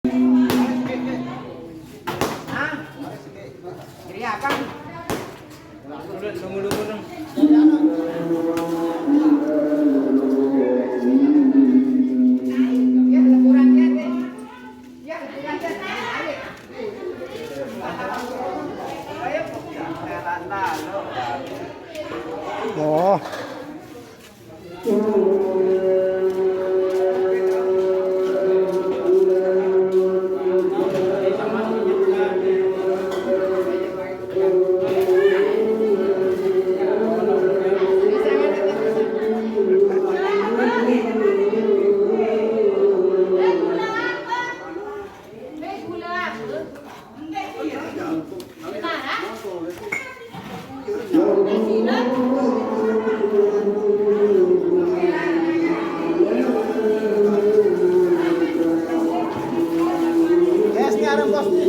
Oh.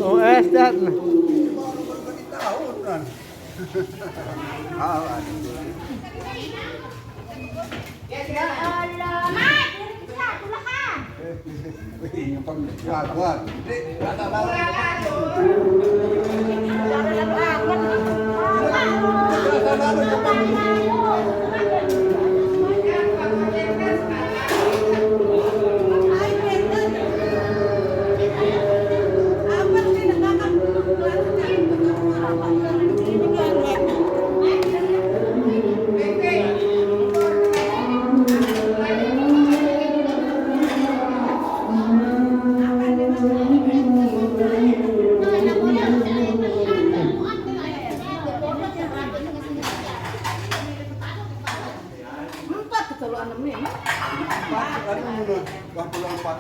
Oh, estat.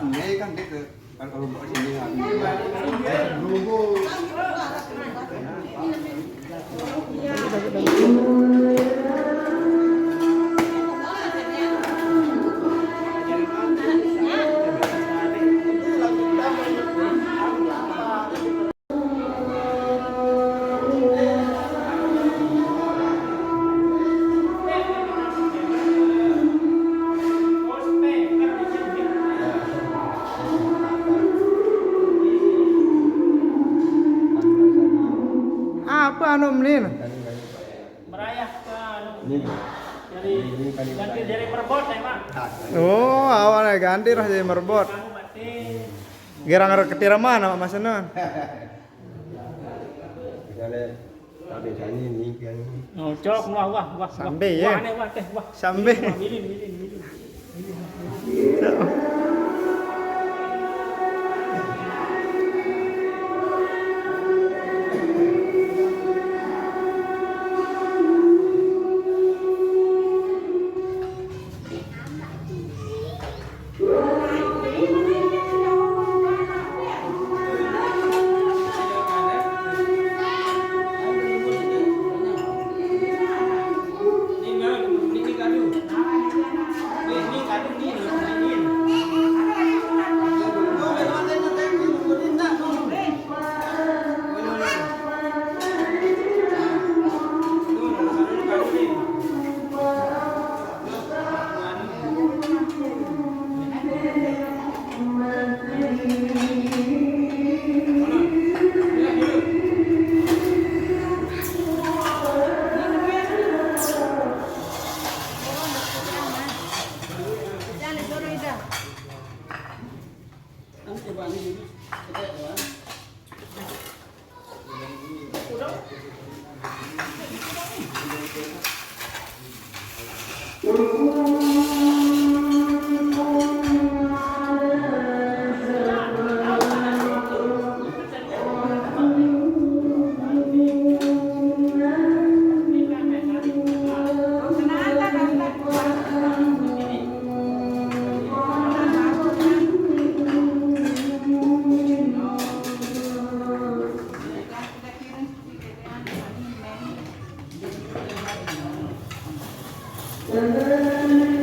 Mei kan gitu kan kalau mau sini Apa anu mlin? Merayakan ganti dari merbot ya Pak. Oh, awalnya ganti lah jadi merbot. Kamu batin. Gerang ketira mana Mas Nun? Oh, colok wah. Sambe wah, ya. Wah, aneh, wah teh, wah. Sambe. Milin. Thank you.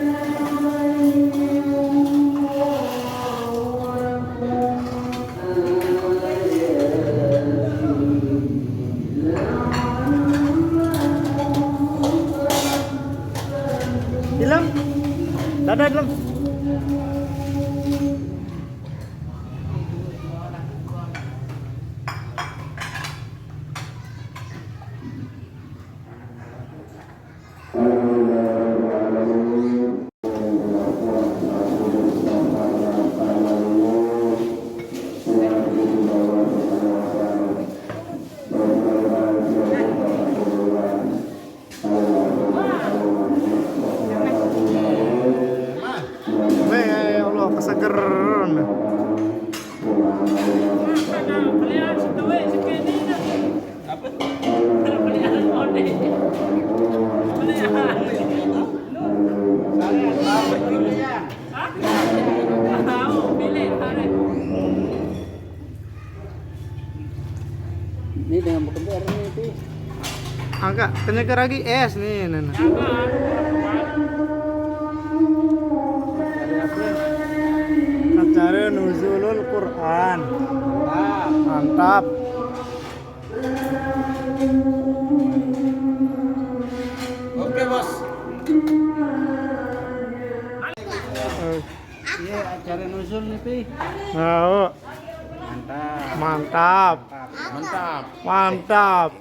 Ini dengan berkembar ini Pi. Angka kenyekar lagi es nih Nana. Acara nuzulul Quran. Mantap. Oke, Bos. Eh, Iya, acara nuzul nih Pi. Nah, Mantap. mantap. Mantap. Mantap.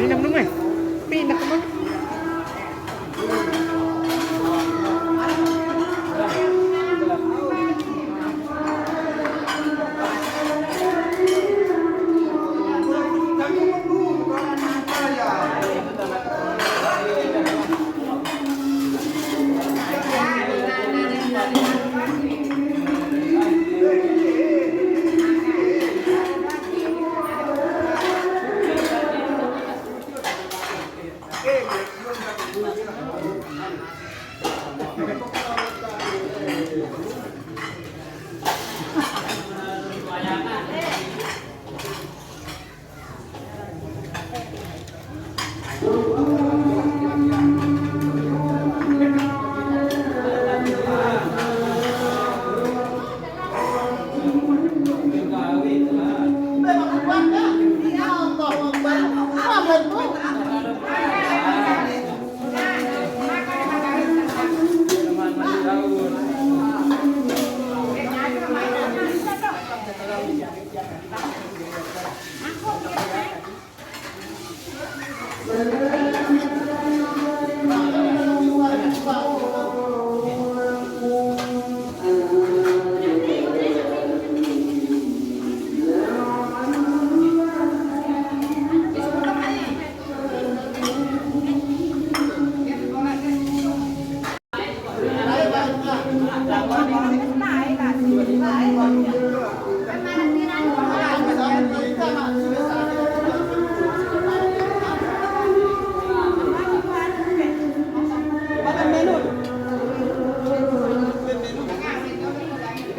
Pindah dulu, Meh. Pindah ke mana?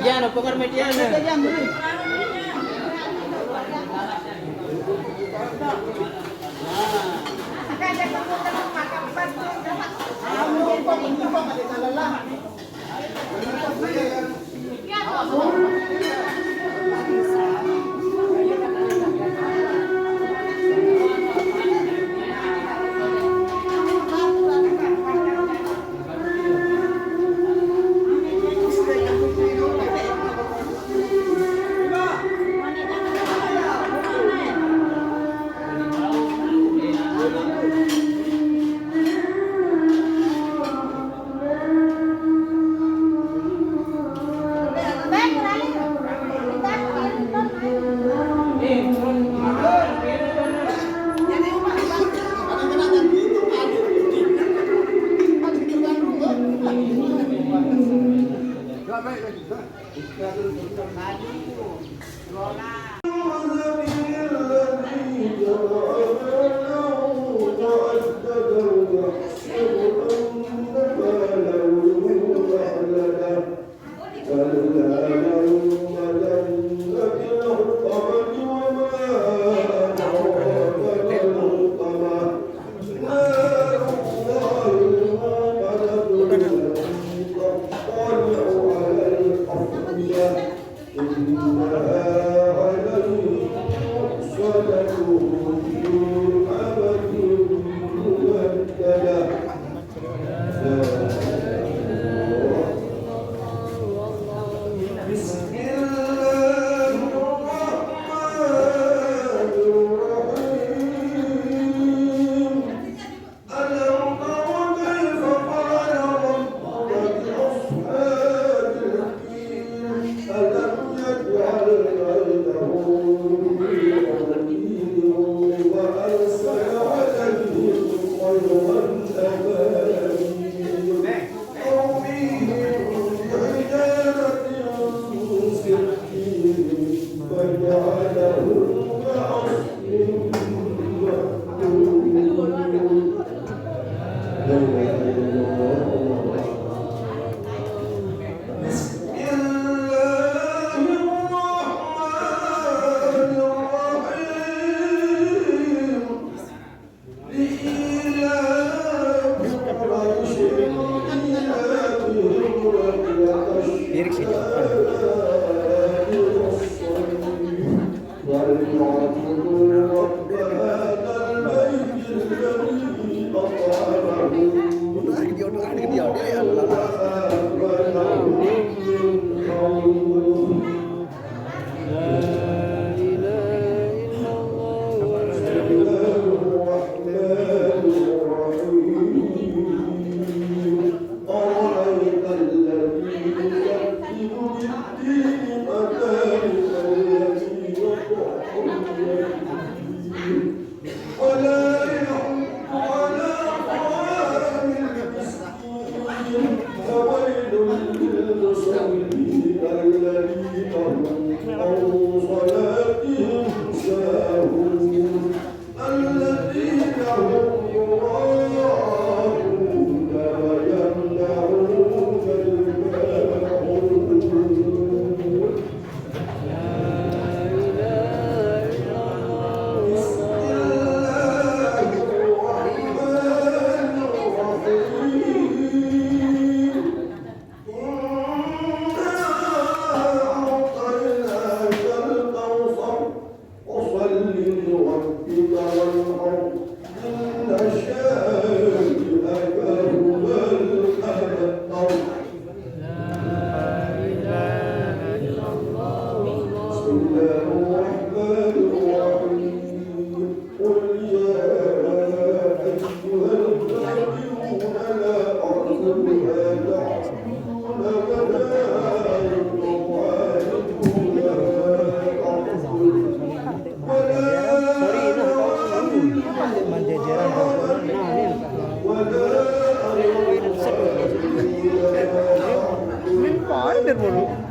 Yan, pokoknya median.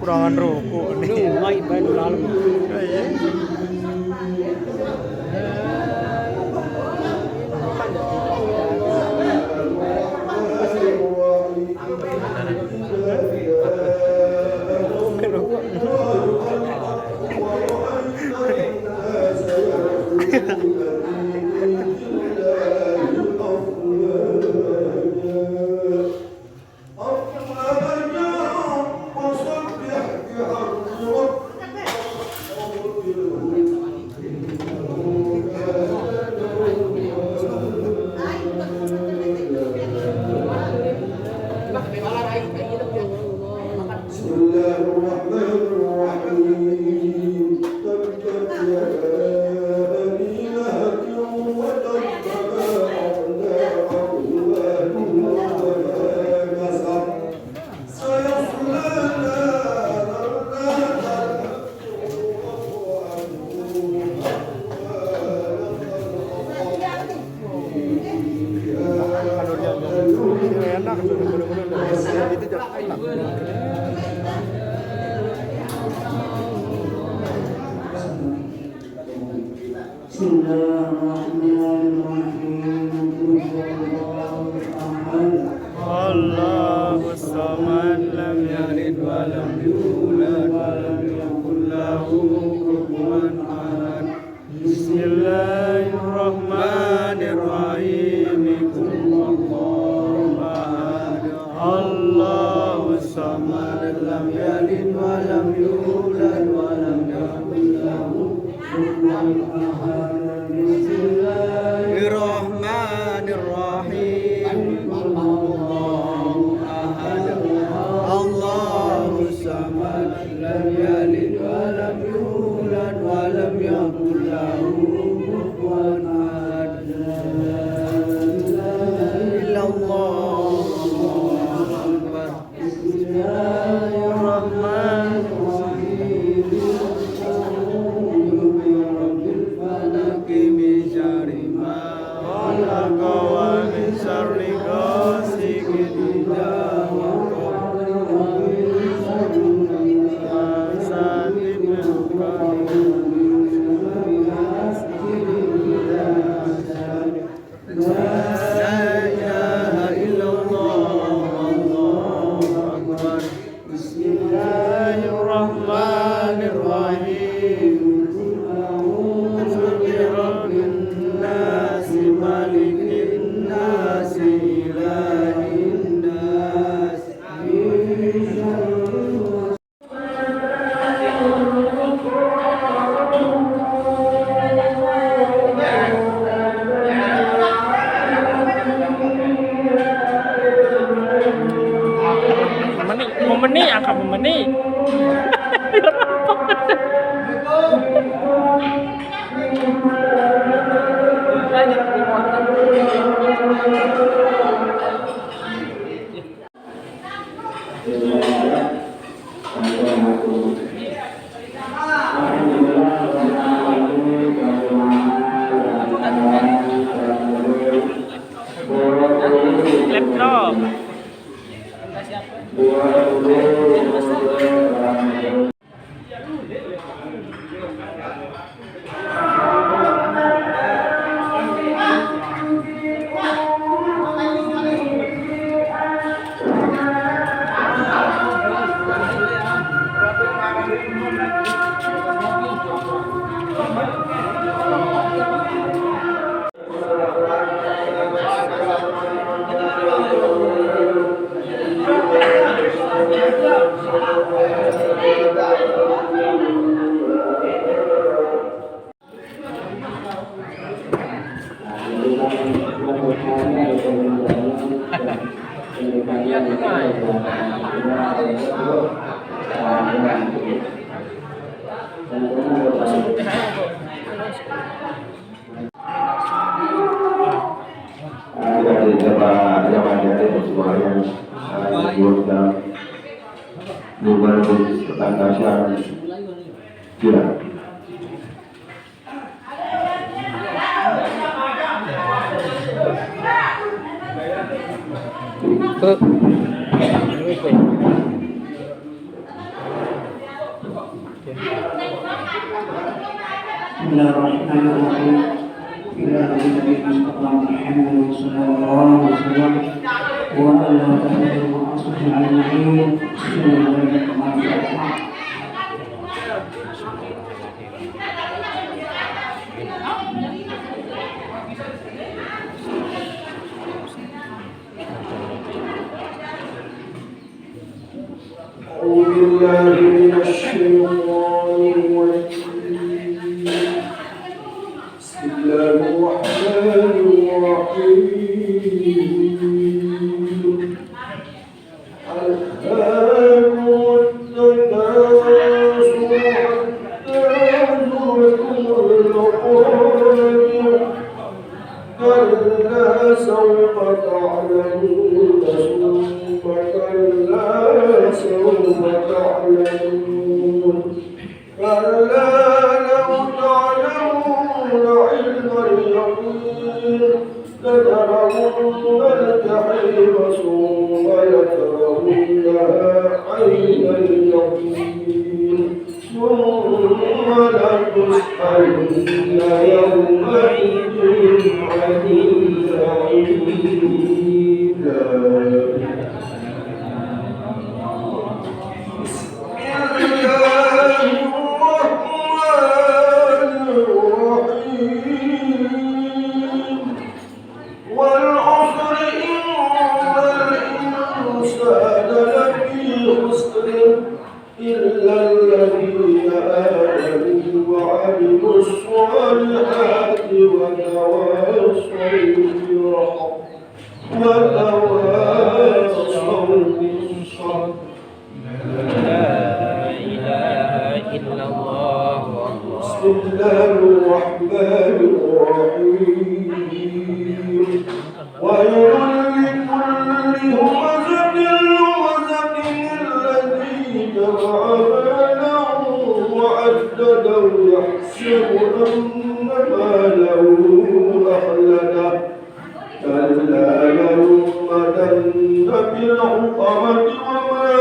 Kurangan rokok nih. Mai bae dalam. Enak tuh bener-bener. itu jauh. Allahus samad lam yalid wa lam yulad wa lam yakul lahu kufuwan ahad. Bismillahirrahmanirrahim. Allahu ahad. Allahus samad lam yalid wa lam yulad wa lam yakul lahu kufuwan ahad. Bismillahirrahmanirrahim. Allahu ahad. Allahus samad lam yalid wa lam yulad wa lam yakul lahu kufuwan ahad. Allahu akbar. Bismillahirrahmanirrahim. Rabbil falaq min syarri ma khalaq wa min syarri ghasiqin idza waqab wa min syarri hasidin idza hasad. La ilaha illallah. Allahu akbar. Bismillahirrahmanirrahim. Rabbin nasi malikin nasi ilahin nas. Memeni, angkat memeni. Laptop. Bismillahirrahmanirrahim. Ila nabi Mustafa Muhammad sallallahu alaihi wasallam wa ala alihi wa sahbihi ajma'in. Bismillahirrahmanirrahim. أعوذ بالله من الشيطان الرجيم. بسم الله الرحمن الرحيم. الهاكم التكاثر حتى زرتم المقابر. كلا سوف تعلمون ثم كلا سوف تعلمون. كلا لو تعلمون علم اليقين لترون الجحيم ثم لترونها عين اليقين ثم لتسألن يومئذ عن النعيم إلا الذين آمنوا وعملوا الصالحات وتواصوا بالحق وتواصوا بالصبر. لا إله إلا الله. بسم الله الرحمن الرحيم. ويل لكل همزة لمزة الذي جمع مالا وعدده يحسب أن ماله أخلده كلا لينبذن بالحطمة وما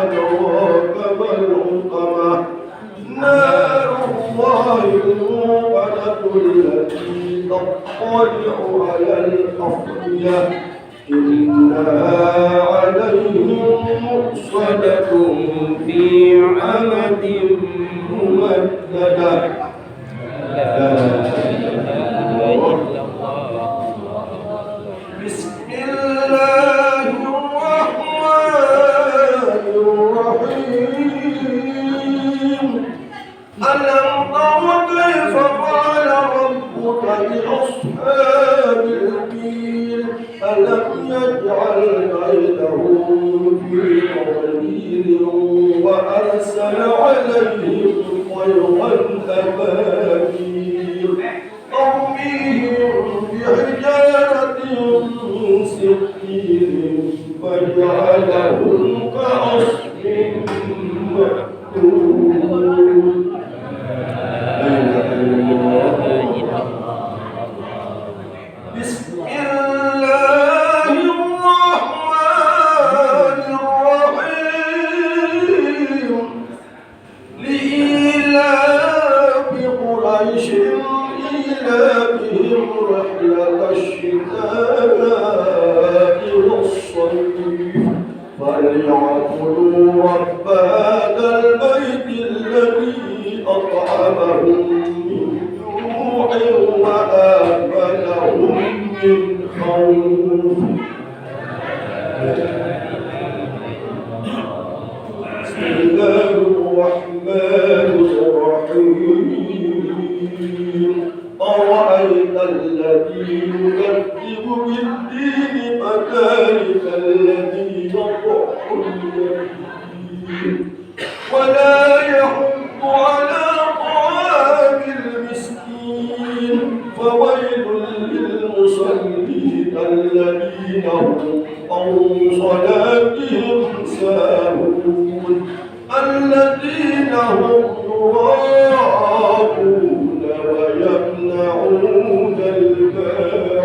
أدراك ما الحطمة نار الله الموقدة التي تطلع على الأفئدة إنها عليهم مؤصدة في عمد ممددة. لا إله إلا الله. بسم الله الرحمن الرحيم. ألم تر كيف فعل ربك بأصحاب الفيل ألم يجعل كيدهم في تضليل وأرسل عليهم طيرا أبابيل ترميهم بحجارة من سجيل فجعلهم كعصف مأكول. بسم الله الرحمن الرحيم. لإيلاف قريش إيلافهم رحلة الشتاء والصيف فليعبدوا رب هذا البيت الذي أطعمهم من جوع وآمنهم من خوف. بسم الله الرحمن الرحيم. أرأيت الذي يكذب بالدين فذلك الذي يضع اليتيم ولا يحض على طعام المسكين فويل للمصلين الذين هم عن صلاتهم ساهون الذين هم يراءون ويمنعون الماعون.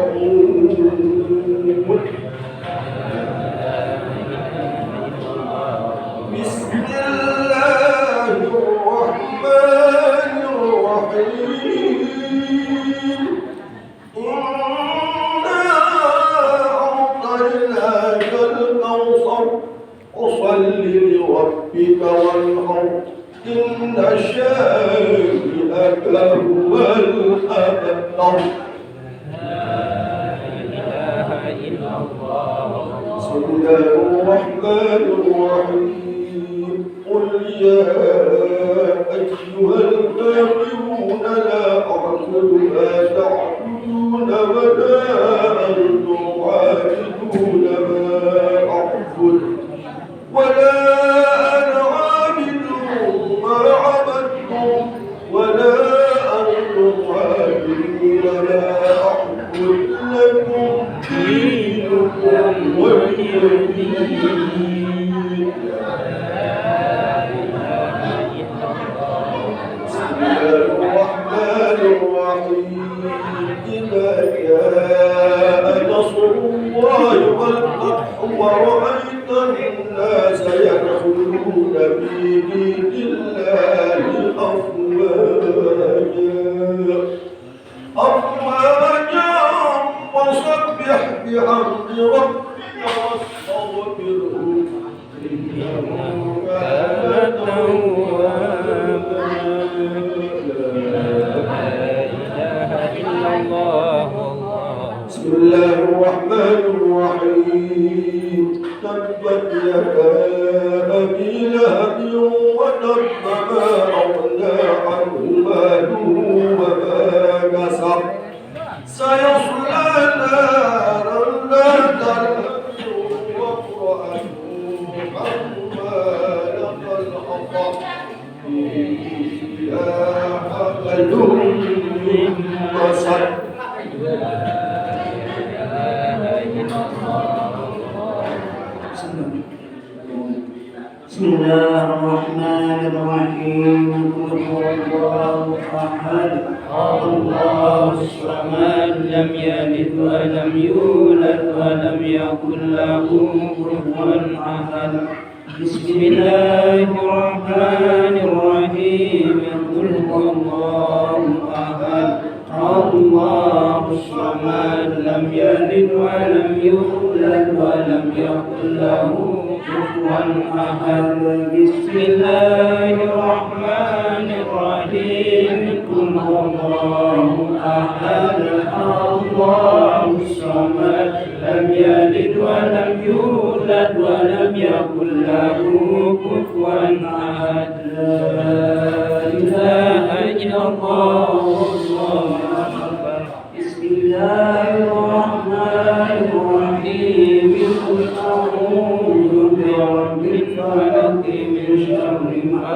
بسم الله الرحمن الرحيم. إنا أعطيناك الكوثر فصل لربك وانحر إن شانئك هو الأبتر. بسم الله الرحمن الرحيم. قل يا أيها الكافرون لا أعبد ما تعبدون ولا أنتم عابدون ما أعبد ولا أنا عابد ما عبدتم ولا أنتم عابدون ما أعبد لكم دينكم ولي دين. بسم الله الرحمن الرحيم. إذا جاء نصر الله والفتح ورأيت الناس يدخلون في دين الله أفواجا وسبح بحمد ربك واستغفره إنه كان توابا بسم الله الرحمن الرحيم تبت يدا أبي لهب وتب ما أغنى عنه ماله وما كسب سيصلى نارا ذات لهب وامرأته حمالة الحطب فيها حبل من مسد بسم الله الرحمن الرحيم قل هو الله احد الله الصمد لم يلد ولم يولد ولم يكن له كفوا احد بسم الله الرحمن الرحيم قل هو الله احد الله الصمد لم يلد ولم يولد ولم يكن له كفوا أحد بسم الله الرحمن الرحيم قل هو الله أحد الله الصمد لم يلد ولم يولد ولم يكن له كفوا أحد لا إله إلا الله والله أكبر بسم الله الرحمن الرحيم قل أعوذ برب الفلق من شر ما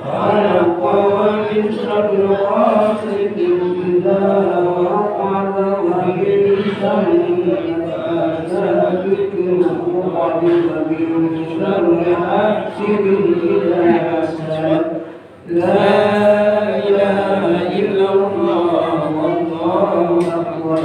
خلق ومن شر غاسق إذا وقب ومن شر النفاثات في العقد ومن شر حاسد إذا حسد لا إله إلا الله والله أكبر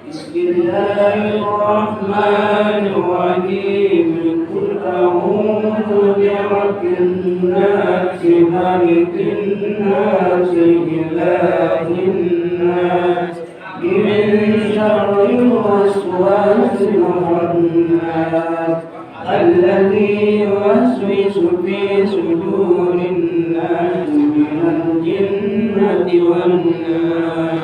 بسم الله الرحمن الرحيم قل أعوذ برب الناس ملك الناس إله الناس من شر الوسواس الخناس الذي يوسوس في صدور الناس من الجنة والناس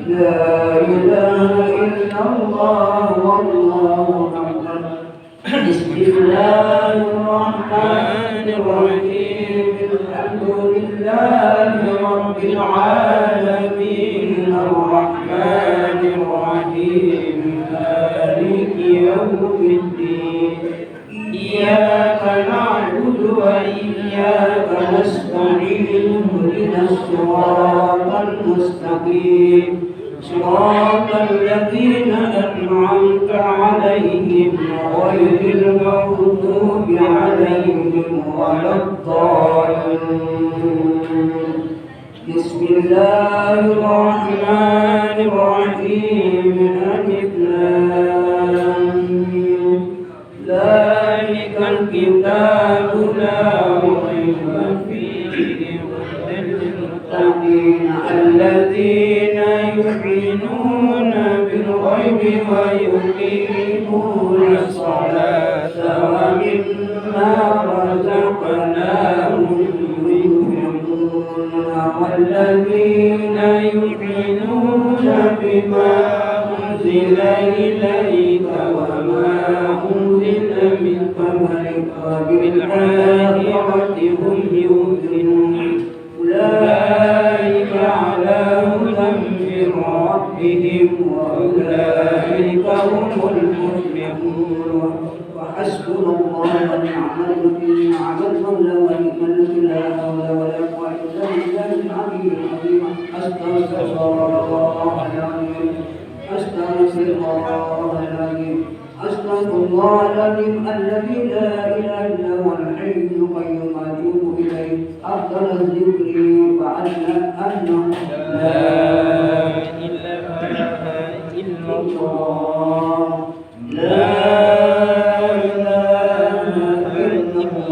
لا إله إلا الله والله أكبر بسم الله الرحمن الرحيم الحمد لله رب العالمين الرحمن الرحيم مالك يوم الدين إياك نعبد وإياك نستعين اهدنا الصراط المستقيم صراط الذين أنعمت عليهم غير المغضوب عليهم ولا الضالين بسم الله الرحمن الرحيم ألف لام ميم ذلك الكتاب لا ريب فيه هدى للمتقين الذين يؤمنون بالغيب ويقيمون الصلاة ومما رزقناهم ينفقون والذين يؤمنون بما أنزل إليك وما أنزل من قبلك وبالآخرة هم يوقنون أولئك على هدى من ربهم وأولئك هم المفلحون وحسبنا الله ونعم الوكيل نعم المولى ونعم الوكيل لا حول ولا قوة إلا بالله العلي العظيم أستغفر الله العظيم أستغفر الله العظيم أستغفر الله العظيم الذي لا إله إلا هو الحي القيوم أتوب إليه أفضل الذكر وأعلم أنه لا إله إلا الله لا إله إلا الله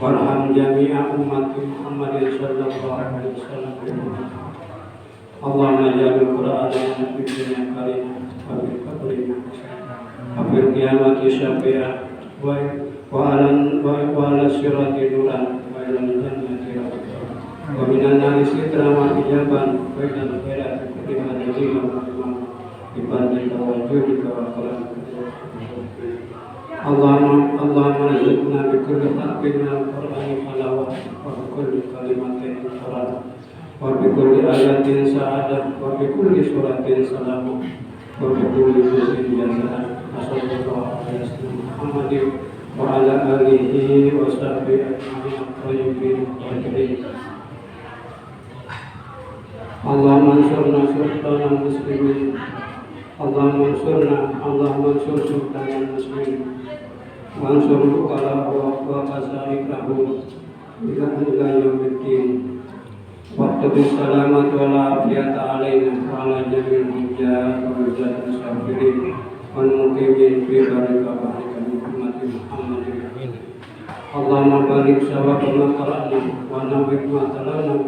warham jami'a ummati Muhammadin sallallahu alaihi wasallam. Allahumma ja'al Qur'ana fi dunya karimah wa fil qabri wa fil qiyamati syafi'an wa ala sirati nuran wa ila jannati wa minan nari sitran wa hijaban wa ila khairati kulli madina wa ibadika wa judika wa kalamika. Allahumma rizqna bi kulli harfin min al-Qur'ani halawah wa bi kulli kalimatin farah wa bi kulli ayatin sa'adah wa bi kulli suratin salamah wa bi kulli juz'in jazaa. Sallallahu alaihi wasallam Muhammadin wa ala alihi wa sahbihi ajma'in at-tayyibin at-tahirin. Allahumma ansurna sultanal muslimin. Allahumma ansur sultanal muslimin. Wa ansur fuqara'ahu wa qasa'iqahu ila yaumiddin. Waqtu salamat wal afiyata alaina wa ala jami'il hujjat wa hujjat as-sabirin wal muqimin fi barika Muhammadin Muhammadin. Allahumma barik sawab ma qara'na wa nawwir ma talawna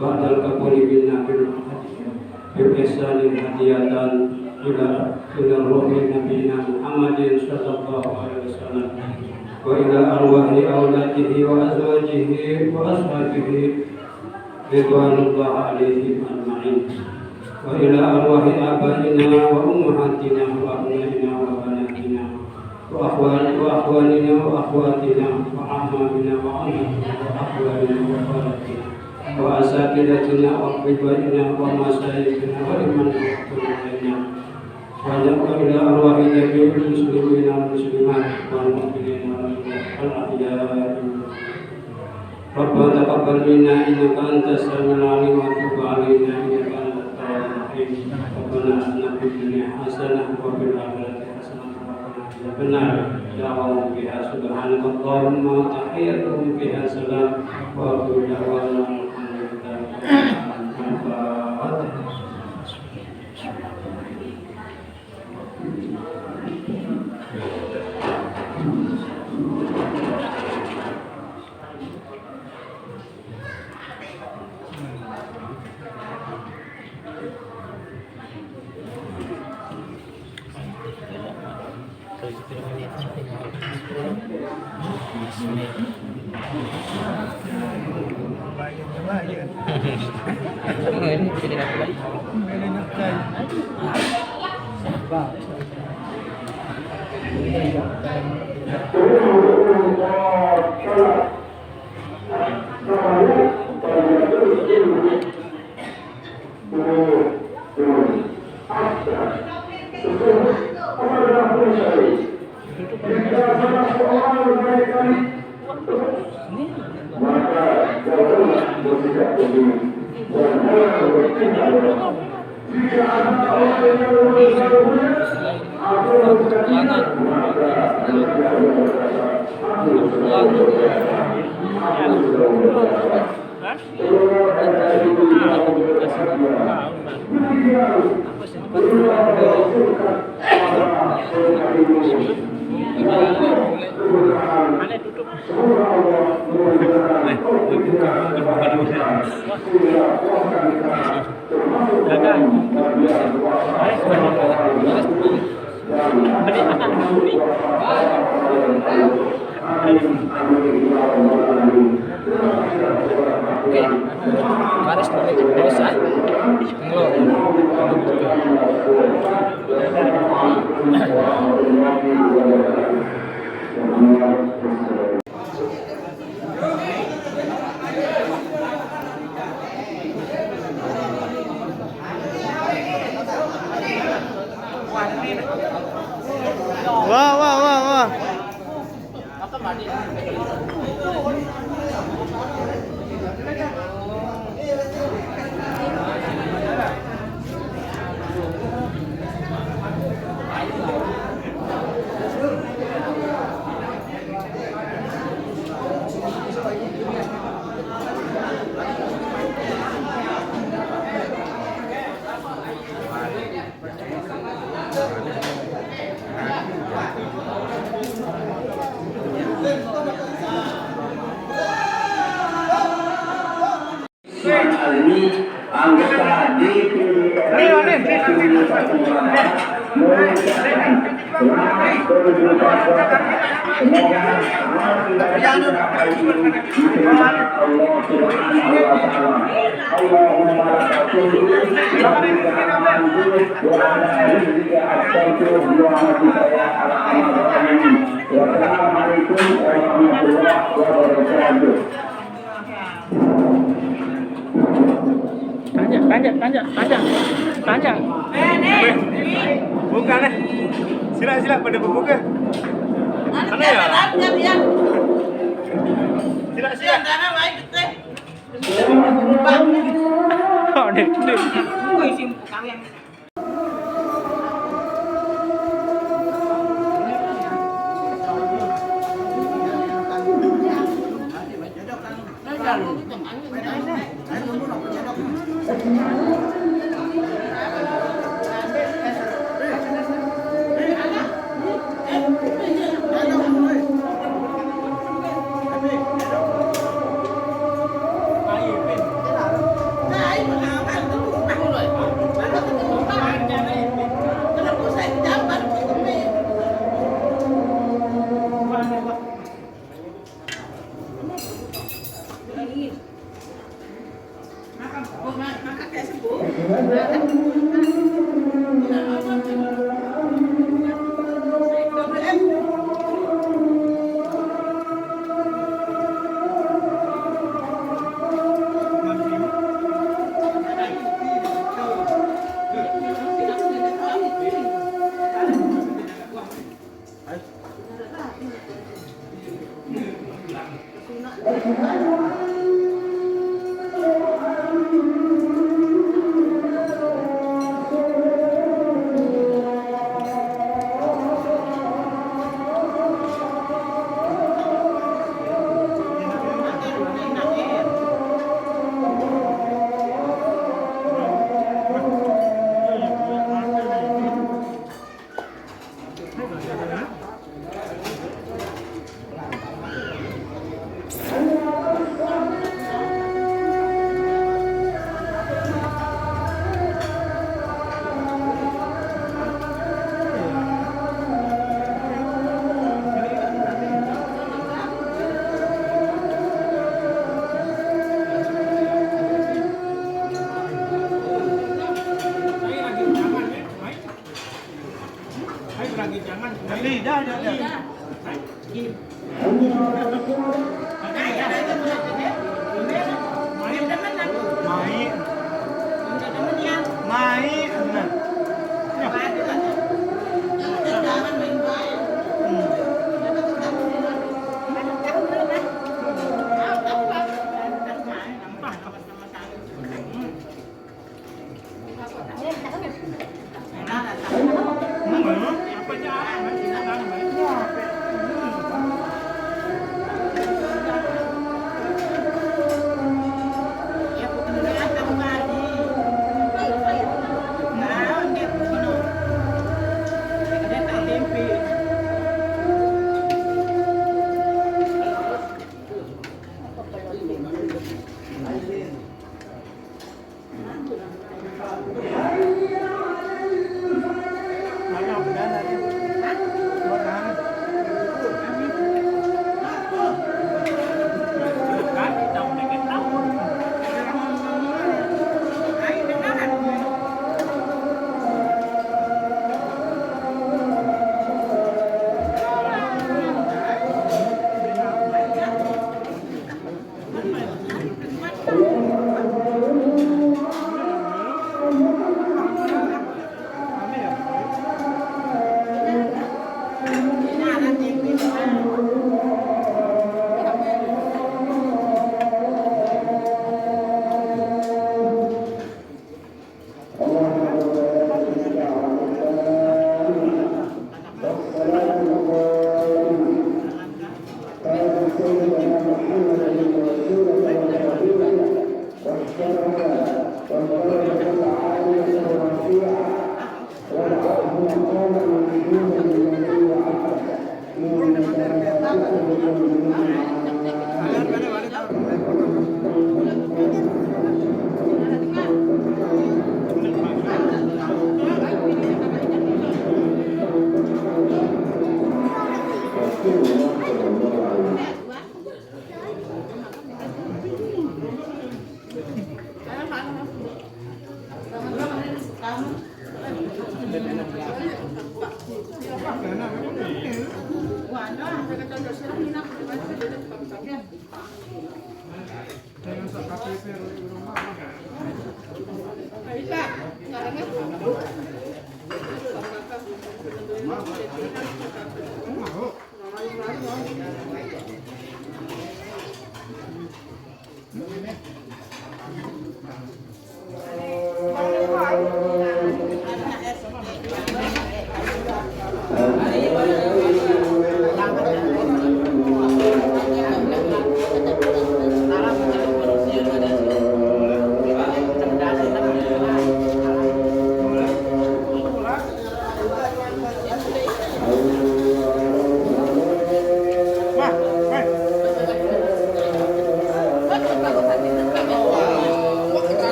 ba'dal qabuli minna bil ihsani hadiyatan ila ruhi nabiyina Muhammadin sallallahu alaihi wasallam wa ila arwahi auladihi wa azwajihi wa ashabihi ridwanullah alaihim ajma'in wa ila arwahi abaina wa ummahatina wa abnaina wa banatina wa akhwanina wa akhwatina wa ammamina wa ammatina wa akhwalina wa khalatina wa asatidatina wa qiblatina wa masyayikhina wa liman yaqulina wa ila arwahi jami'il muslimina wal muslimat wal mu'minina wal ahya'i. Rabbana taqabbal minna innaka antas samiul 'alim wa tub 'alaina innaka antat tawwabur rahim. Rabbana atina fid dunya hasanah wa fil akhirati hasanah wa qina adzabannar. Da'awahum fiha subhanakallahumma wa tahiyyatuhum fiha salam wa akhiru da'wana alhamdulillahi rabbil alamin. Wah. ini anggota DPD mengucapkan selamat berbuka puasa. Semoga amal kita kali ini diterima Allah Subhanahu wa taala. Allahumma lakasuluh wa bika manzur wa ala rizqika astagfirullah wa bika ya arhamar rahimin. Wassalamualaikum warahmatullahi wabarakatuh. Tanya. Buka nih. Sila pada berbuka. Mana ya? Sila. Oh, deh. Allah